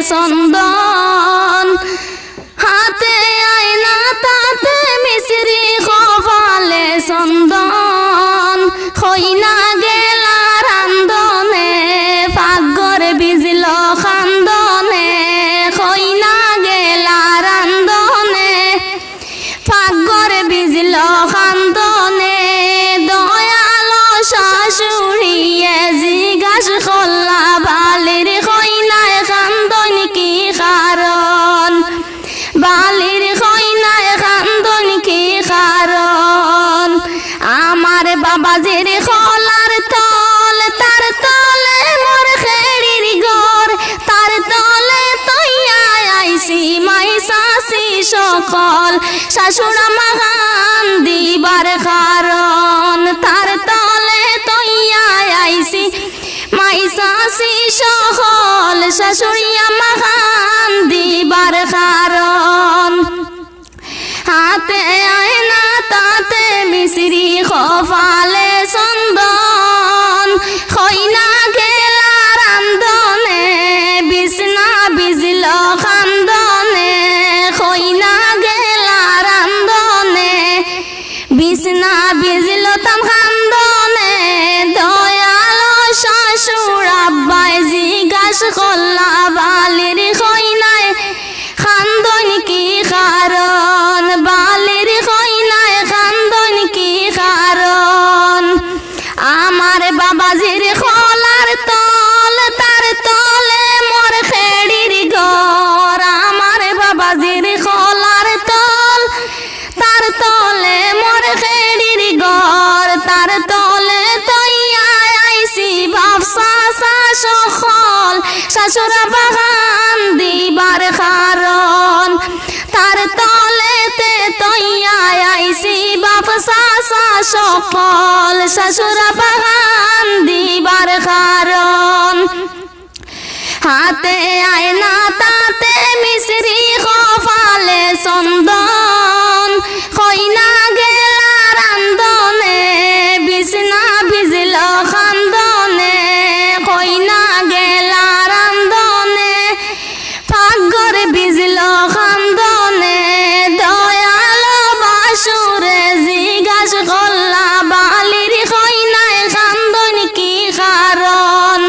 চন্দন হাতে আয়না তাতে মিশ্রি কপালে চন্দন হইনা গেলা রান্ধনে পাগর বিজল খান্দনে হইনা গেলা রান্ধনে পাগর বিজল খান্দনে দয়াল শাশুড়িয়ে জিজ্ঞাস করলা বালির হইনায় খান্দন কি কারণ বালির হইনায় খান্দন কি কারণ আমার বাবাজির খোলার তল তার তলে মোর খেড়ির ঘর তার তলে তৈয়া আইসি মাই শাসি সকল শাশুড়া মাগান দিবার কারণ তার তলে তৈয়া আইসি মাই শাসি সকল শাশুড়িয়া মাগান দিবার কারণ হাতে আয়না তাতে মিশ্রি কপালে চন্দন হইনা গেলা রান্ধনে বিছনা বিজল খান্দনে হইনা গেলা রান্ধনে বিছনা বিজল তাম খান্দনে দয়াল শাশুড় আব্বাই জিজ্ঞাস করলা বালির হইনায় খান্দন কি কারণ বালির হইনায় খান্দন কি কারণ আমার বাবাজির খোলার তল তার তলে মোর খেড়ির ঘর আমার বাবাজির খোলার তল তার তলে মোর খেড়ির ঘর তার তলে তৈয়া আইসি বাপসা সকল শাশুড়া বাগান দিবার কারণ তার তলেতে তৈয়া আইসি বাপসা সকল শাশুড়া বাগান দিবার কারণ হাতে আয়না তাতে মিশ্রি কপালে চন্দন হইনা গেলা রান্ধনে বিছনা বিজল খান্দনে হইনা গেলা রান্ধনে পাগর বিজল খান্দনে দয়াল বাসুরে জিজ্ঞাস করলা বালির হইনায় খান্দন কি কারণ